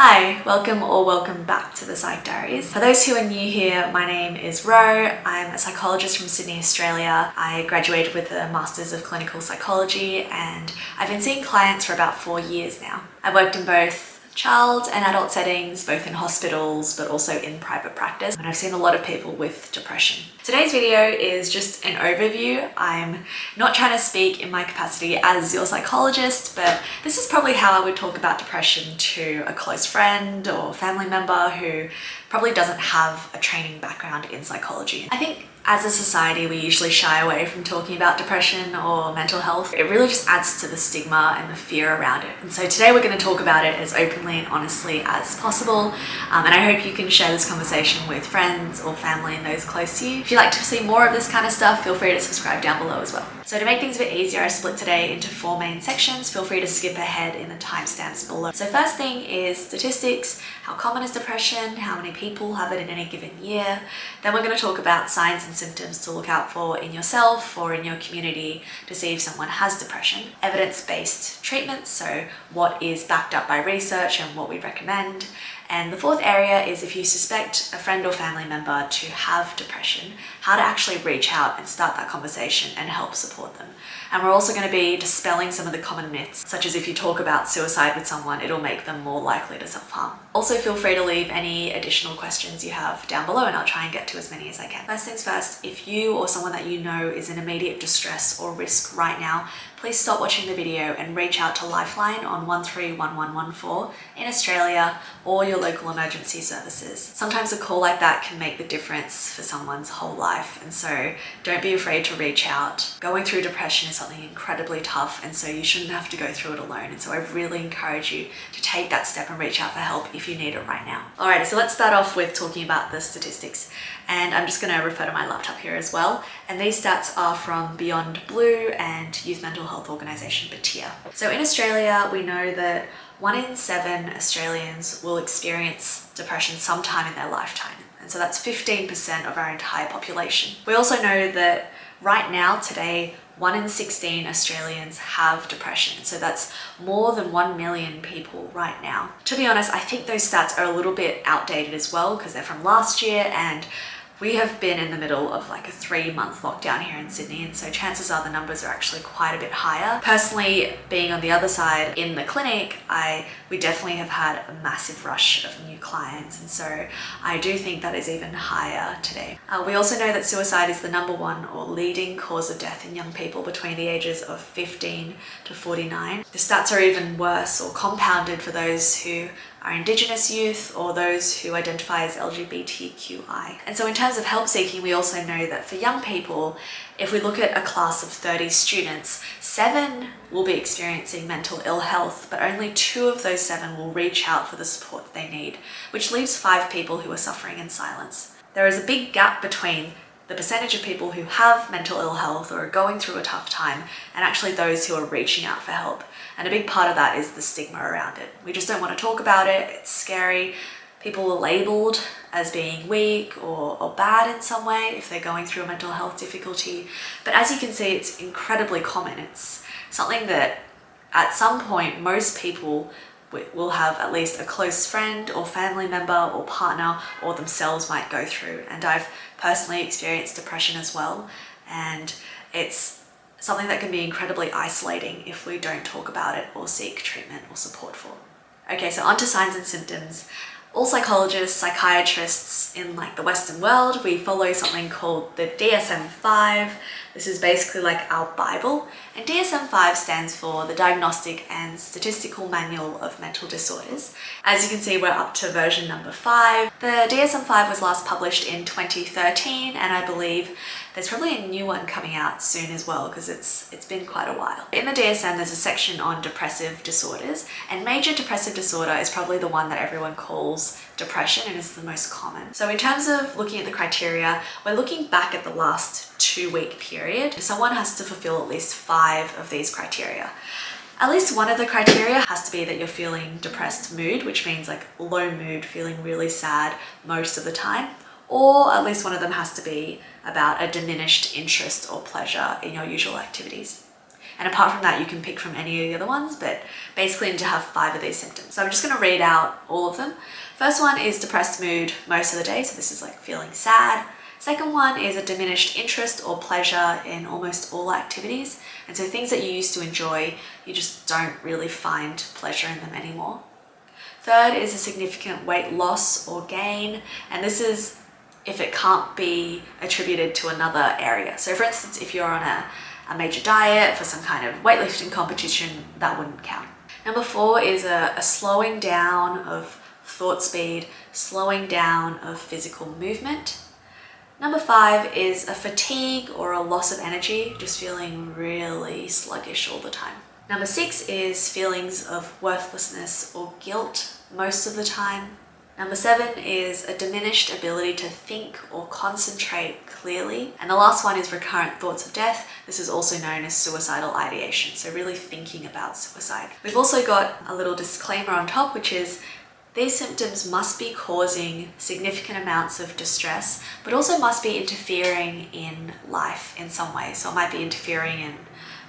Hi, welcome back to the Psych Diaries. For those who are new here, my name is Ro. I'm a psychologist from Sydney, Australia. I graduated with a Masters of Clinical Psychology and I've been seeing clients for about 4 years now. I've worked in both child and adult settings, both in hospitals but also in private practice, and I've seen a lot of people with depression. Today's video is just an overview. I'm not trying to speak in my capacity as your psychologist, but this is probably how I would talk about depression to a close friend or family member who probably doesn't have a training background in psychology. I think as a society, we usually shy away from talking about depression or mental health. It really just adds to the stigma and the fear around it. And so today we're going to talk about it as openly and honestly as possible. And I hope you can share this conversation with friends or family and those close to you. If you'd like to see more of this kind of stuff, feel free to subscribe down below as well. So to make things a bit easier, I split today into 4 main sections. Feel free to skip ahead in the timestamps below. So first thing is statistics. How common is depression? How many people have it in any given year? Then we're going to talk about signs and symptoms to look out for in yourself or in your community to see if someone has depression. Evidence-based treatments, so what is backed up by research and what we recommend. And the fourth area is if you suspect a friend or family member to have depression, how to actually reach out and start that conversation and help support them. And we're also going to be dispelling some of the common myths, such as if you talk about suicide with someone, it'll make them more likely to self-harm. Also feel free to leave any additional questions you have down below and I'll try and get to as many as I can. First things first, if you or someone that you know is in immediate distress or risk right now, please stop watching the video and reach out to Lifeline on 131114 in Australia or your local emergency services. Sometimes a call like that can make the difference for someone's whole life, and so don't be afraid to reach out. Going through depression is something incredibly tough, and so you shouldn't have to go through it alone, and so I really encourage you to take that step and reach out for help if you need it right now. Alrighty, so let's start off with talking about the statistics, and I'm just going to refer to my laptop here as well, and these stats are from Beyond Blue and Youth Mental Health Organisation Batia. So in Australia, we know that 1 in 7 Australians will experience depression sometime in their lifetime. And so that's 15% of our entire population. We also know that right now, today, 1 in 16 Australians have depression. So that's more than 1 million people right now. To be honest, I think those stats are a little bit outdated as well because they're from last year, and we have been in the middle of like a 3-month lockdown here in Sydney, and so chances are the numbers are actually quite a bit higher. Personally, being on the other side in the clinic, we definitely have had a massive rush of new clients, and so I do think that is even higher today. We also know that suicide is the #1 or leading cause of death in young people between the ages of 15 to 49. The stats are even worse or compounded for those who are Indigenous youth or those who identify as LGBTQI. And so in terms of help seeking, we also know that for young people, if we look at a class of 30 students, 7 will be experiencing mental ill health, but only 2 of those 7 will reach out for the support they need, which leaves 5 people who are suffering in silence. There is a big gap between the percentage of people who have mental ill health or are going through a tough time and actually those who are reaching out for help. And a big part of that is the stigma around it. We just don't want to talk about it. It's scary. People are labeled as being weak or bad in some way if they're going through a mental health difficulty. But as you can see, it's incredibly common. It's something that at some point most people will have at least a close friend or family member or partner or themselves might go through. And I've personally experienced depression as well. And it's something that can be incredibly isolating if we don't talk about it or seek treatment or support for. Okay, so on to signs and symptoms. All psychologists, psychiatrists in like the Western world, we follow something called the DSM-5. This is basically like our Bible, and DSM-5 stands for the Diagnostic and Statistical Manual of Mental Disorders. As you can see, we're up to version number 5. The DSM-5 was last published in 2013, and I believe there's probably a new one coming out soon as well because it's been quite a while. In the DSM, there's a section on depressive disorders, and major depressive disorder is probably the one that everyone calls depression and is the most common. So in terms of looking at the criteria, we're looking back at the last 2-week period. Someone has to fulfill at least 5 of these criteria. At least one of the criteria has to be that you're feeling depressed mood, which means like low mood, feeling really sad most of the time, or at least one of them has to be about a diminished interest or pleasure in your usual activities. And apart from that, you can pick from any of the other ones, but basically you need to have 5 of these symptoms. So I'm just going to read out all of them. First one is depressed mood most of the day. So this is like feeling sad. Second one is a diminished interest or pleasure in almost all activities. And so things that you used to enjoy, you just don't really find pleasure in them anymore. Third is a significant weight loss or gain. And this is if it can't be attributed to another area. So for instance, if you're on a major diet for some kind of weightlifting competition, that wouldn't count. Number 4 is a slowing down of thought speed, slowing down of physical movement. Number 5 is a fatigue or a loss of energy, just feeling really sluggish all the time. Number 6 is feelings of worthlessness or guilt most of the time. Number 7 is a diminished ability to think or concentrate clearly. And the last one is recurrent thoughts of death. This is also known as suicidal ideation, so really thinking about suicide. We've also got a little disclaimer on top, which is these symptoms must be causing significant amounts of distress, but also must be interfering in life in some way. So it might be interfering in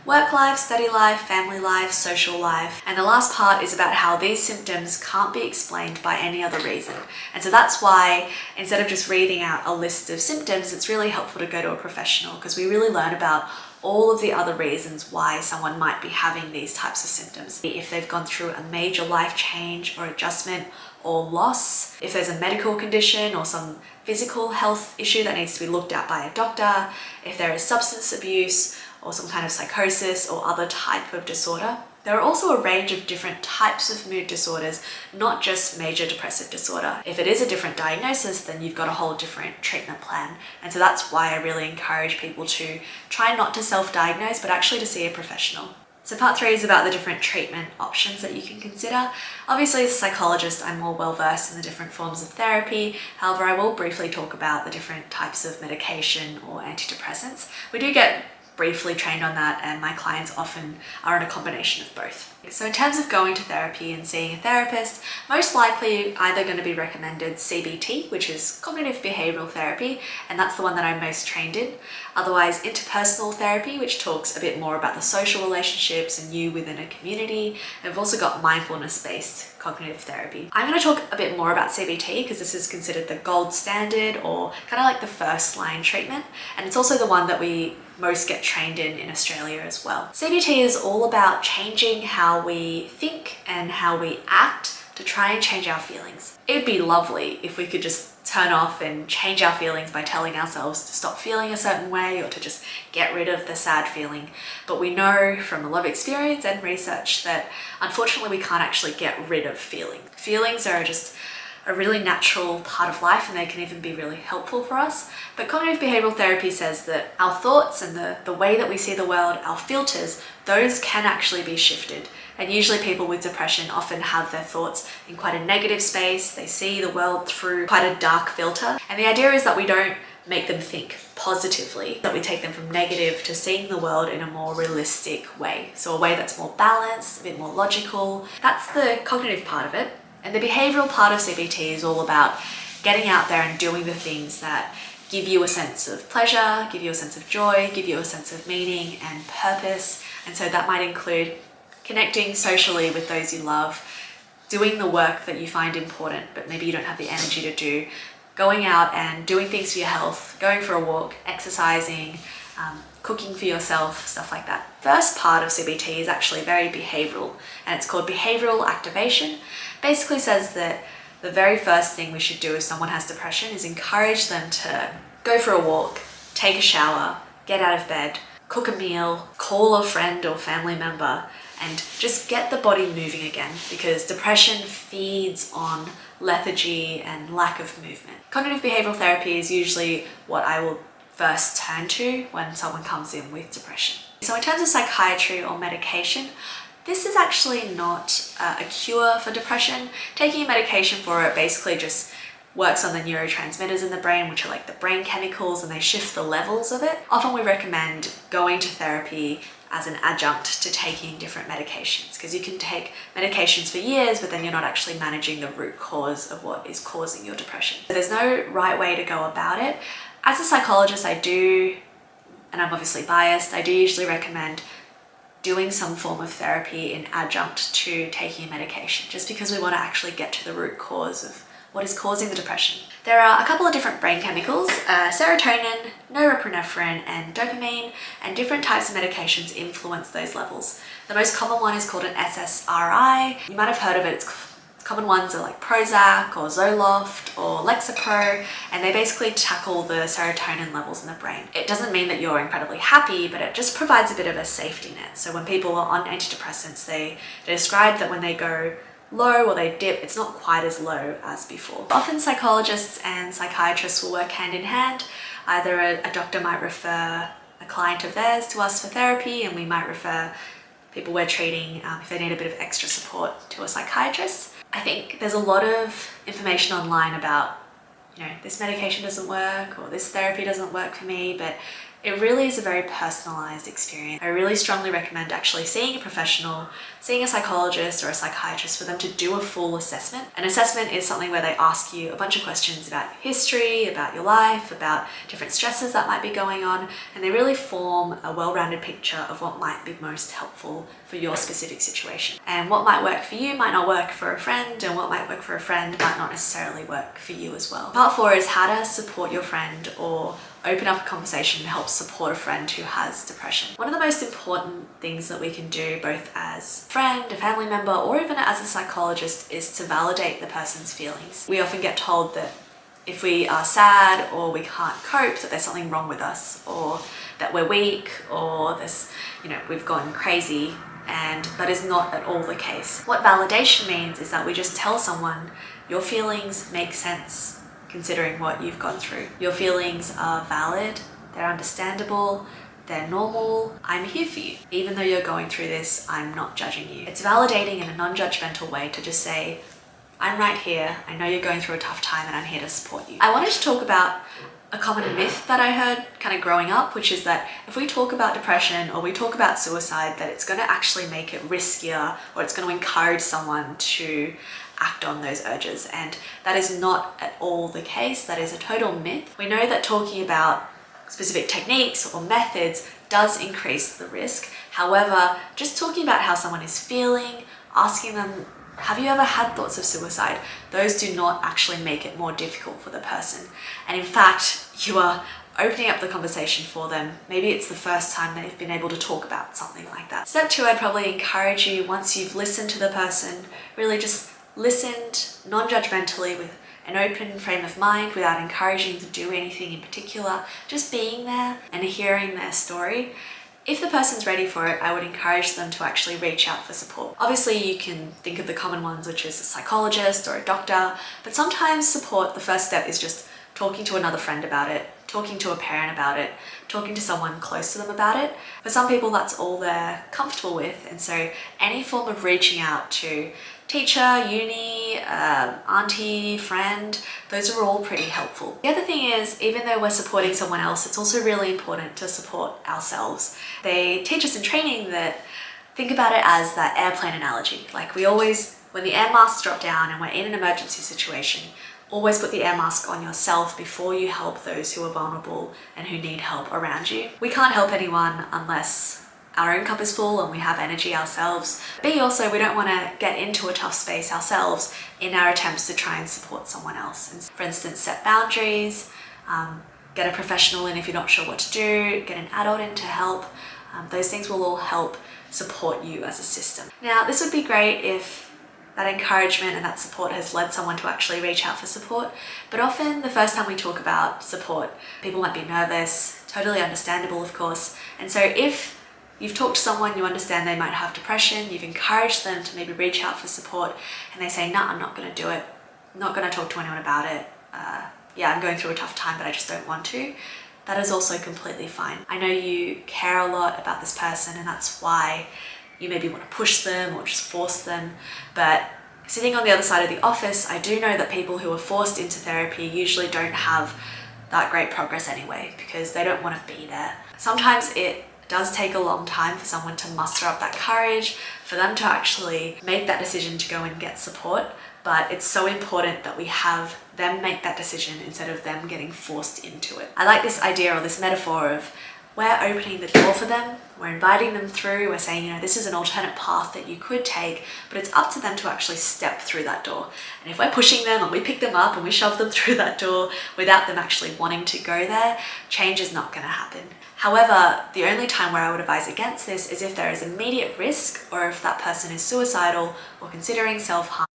work life, study life, family life, social life. And the last part is about how these symptoms can't be explained by any other reason. And so that's why instead of just reading out a list of symptoms, it's really helpful to go to a professional, because we really learn about all of the other reasons why someone might be having these types of symptoms. If they've gone through a major life change or adjustment or loss, if there's a medical condition or some physical health issue that needs to be looked at by a doctor, if there is substance abuse or some kind of psychosis or other type of disorder. There are also a range of different types of mood disorders, not just major depressive disorder. If it is a different diagnosis, then you've got a whole different treatment plan. And so that's why I really encourage people to try not to self-diagnose, but actually to see a professional. So part 3 is about the different treatment options that you can consider. Obviously, as a psychologist, I'm more well versed in the different forms of therapy. However, I will briefly talk about the different types of medication or antidepressants. We do get briefly trained on that, and my clients often are in a combination of both. So in terms of going to therapy and seeing a therapist, most likely either going to be recommended CBT, which is cognitive behavioral therapy, and that's the one that I'm most trained in. Otherwise, interpersonal therapy, which talks a bit more about the social relationships and you within a community. And we've also got mindfulness-based cognitive therapy. I'm going to talk a bit more about CBT because this is considered the gold standard, or kind of like the first line treatment. And it's also the one that we most get trained in Australia as well. CBT is all about changing how we think and how we act to try and change our feelings. It would be lovely if we could just turn off and change our feelings by telling ourselves to stop feeling a certain way or to just get rid of the sad feeling. But we know from a lot of experience and research that unfortunately we can't actually get rid of feelings. Feelings are just a really natural part of life, and they can even be really helpful for us. But cognitive behavioral therapy says that our thoughts and the way that we see the world, our filters, those can actually be shifted. And usually people with depression often have their thoughts in quite a negative space. They see the world through quite a dark filter. And the idea is that we don't make them think positively, that we take them from negative to seeing the world in a more realistic way. So a way that's more balanced, a bit more logical. That's the cognitive part of it. And the behavioral part of CBT is all about getting out there and doing the things that give you a sense of pleasure, give you a sense of joy, give you a sense of meaning and purpose. And so that might include connecting socially with those you love, doing the work that you find important but maybe you don't have the energy to do, going out and doing things for your health, going for a walk, exercising, cooking for yourself, stuff like that. First part of CBT is actually very behavioral, and it's called behavioral activation. Basically says that the very first thing we should do if someone has depression is encourage them to go for a walk, take a shower, get out of bed, cook a meal, call a friend or family member, and just get the body moving again, because depression feeds on lethargy and lack of movement. Cognitive behavioral therapy is usually what I will first turn to when someone comes in with depression. So in terms of psychiatry or medication, this is actually not a cure for depression. Taking a medication for it basically just works on the neurotransmitters in the brain, which are like the brain chemicals, and they shift the levels of it. Often we recommend going to therapy as an adjunct to taking different medications, because you can take medications for years, but then you're not actually managing the root cause of what is causing your depression. So there's no right way to go about it. As a psychologist, I do, and I'm obviously biased, I do usually recommend doing some form of therapy in adjunct to taking a medication, just because we want to actually get to the root cause of what is causing the depression. There are a couple of different brain chemicals, serotonin, norepinephrine, and dopamine, and different types of medications influence those levels. The most common one is called an SSRI. You might have heard of it. Common ones are like Prozac or Zoloft or Lexapro, and they basically tackle the serotonin levels in the brain. It doesn't mean that you're incredibly happy, but it just provides a bit of a safety net. So when people are on antidepressants, they describe that when they go low or they dip, it's not quite as low as before. Often psychologists and psychiatrists will work hand in hand. Either a doctor might refer a client of theirs to us for therapy, and we might refer people we're treating if they need a bit of extra support to a psychiatrist. I think there's a lot of information online about, this medication doesn't work or this therapy doesn't work for me, but it really is a very personalized experience. I really strongly recommend actually seeing a professional, seeing a psychologist or a psychiatrist for them to do a full assessment. An assessment is something where they ask you a bunch of questions about your history, about your life, about different stresses that might be going on, and they really form a well-rounded picture of what might be most helpful for your specific situation. And what might work for you might not work for a friend, and what might work for a friend might not necessarily work for you as well. Part 4 is how to support your friend or open up a conversation and help support a friend who has depression. One of the most important things that we can do, both as a friend, a family member, or even as a psychologist, is to validate the person's feelings. We often get told that if we are sad or we can't cope, that there's something wrong with us, or that we're weak, or this, we've gone crazy, and that is not at all the case. What validation means is that we just tell someone, your feelings make sense considering what you've gone through. Your feelings are valid, they're understandable, they're normal. I'm here for you. Even though you're going through this, I'm not judging you. It's validating in a non-judgmental way to just say, I'm right here, I know you're going through a tough time and I'm here to support you. I wanted to talk about a common myth that I heard kind of growing up, which is that if we talk about depression or we talk about suicide, that it's going to actually make it riskier, or it's going to encourage someone to act on those urges. And that is not at all the case. That is a total myth. We know that talking about specific techniques or methods does increase the risk. However, just talking about how someone is feeling, asking them, have you ever had thoughts of suicide? Those do not actually make it more difficult for the person. And in fact, you are opening up the conversation for them. Maybe it's the first time they've been able to talk about something like that. Step 2, I'd probably encourage you, once you've listened to the person, really just listened non-judgmentally with an open frame of mind, without encouraging to do anything in particular, just being there and hearing their story. If the person's ready for it, I would encourage them to actually reach out for support. Obviously, you can think of the common ones, which is a psychologist or a doctor, but sometimes support, the first step is just talking to another friend about it, talking to a parent about it, talking to someone close to them about it. For some people, that's all they're comfortable with, and so any form of reaching out to teacher, uni, auntie, friend, those are all pretty helpful. The other thing is, even though we're supporting someone else, it's also really important to support ourselves. They teach us in training that, think about it as that airplane analogy. Like we always, when the air masks drop down and we're in an emergency situation, always put the air mask on yourself before you help those who are vulnerable and who need help around you. We can't help anyone unless our own cup is full and we have energy ourselves. B, also, we don't want to get into a tough space ourselves in our attempts to try and support someone else. And for instance, set boundaries, get a professional in if you're not sure what to do, get an adult in to help. Those things will all help support you as a system. Now, this would be great if that encouragement and that support has led someone to actually reach out for support. But often the first time we talk about support, people might be nervous, totally understandable, of course. And so if you've talked to someone, you understand they might have depression, you've encouraged them to maybe reach out for support, and they say, nah, I'm not going to do it. I'm not going to talk to anyone about it. Yeah, I'm going through a tough time, but I just don't want to. That is also completely fine. I know you care a lot about this person, and that's why you maybe want to push them or just force them. But sitting on the other side of the office, I do know that people who are forced into therapy usually don't have that great progress anyway, because they don't want to be there. Sometimes it does take a long time for someone to muster up that courage, for them to actually make that decision to go and get support. But it's so important that we have them make that decision instead of them getting forced into it. I like this idea or this metaphor of we're opening the door for them, we're inviting them through, we're saying, this is an alternate path that you could take, but it's up to them to actually step through that door. And if we're pushing them and we pick them up and we shove them through that door without them actually wanting to go there, change is not going to happen. However, the only time where I would advise against this is if there is immediate risk, or if that person is suicidal or considering self-harm.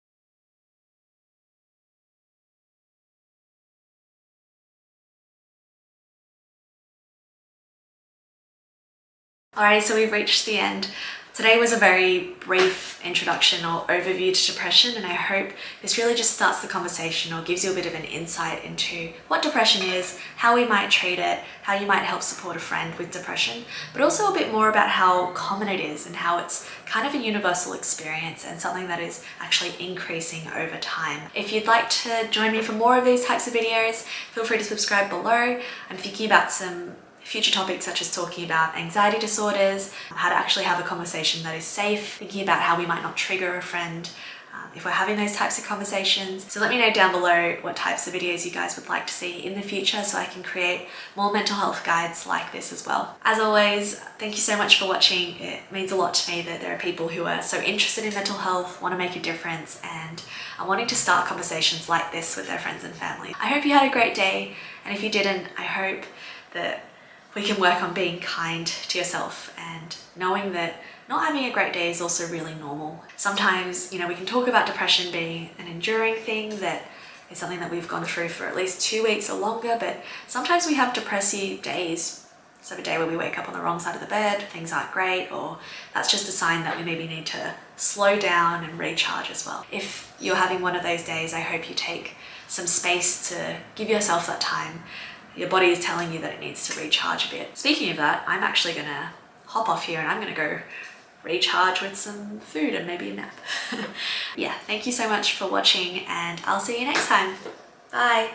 Alright, so we've reached the end. Today was a very brief introduction or overview to depression, and I hope this really just starts the conversation or gives you a bit of an insight into what depression is, how we might treat it, how you might help support a friend with depression, but also a bit more about how common it is and how it's kind of a universal experience and something that is actually increasing over time. If you'd like to join me for more of these types of videos, feel free to subscribe below. I'm thinking about some future topics such as talking about anxiety disorders, how to actually have a conversation that is safe, thinking about how we might not trigger a friend if we're having those types of conversations. So let me know down below what types of videos you guys would like to see in the future so I can create more mental health guides like this as well. As always, thank you so much for watching. It means a lot to me that there are people who are so interested in mental health, want to make a difference, and are wanting to start conversations like this with their friends and family. I hope you had a great day, and if you didn't, I hope that we can work on being kind to yourself and knowing that not having a great day is also really normal. Sometimes, we can talk about depression being an enduring thing that is something that we've gone through for at least 2 weeks or longer, but sometimes we have depressive days. So a day where we wake up on the wrong side of the bed, things aren't great, or that's just a sign that we maybe need to slow down and recharge as well. If you're having one of those days, I hope you take some space to give yourself that time. Your body is telling you that it needs to recharge a bit. Speaking of that, I'm actually gonna hop off here and I'm gonna go recharge with some food and maybe a nap. Yeah, thank you so much for watching, and I'll see you next time. Bye.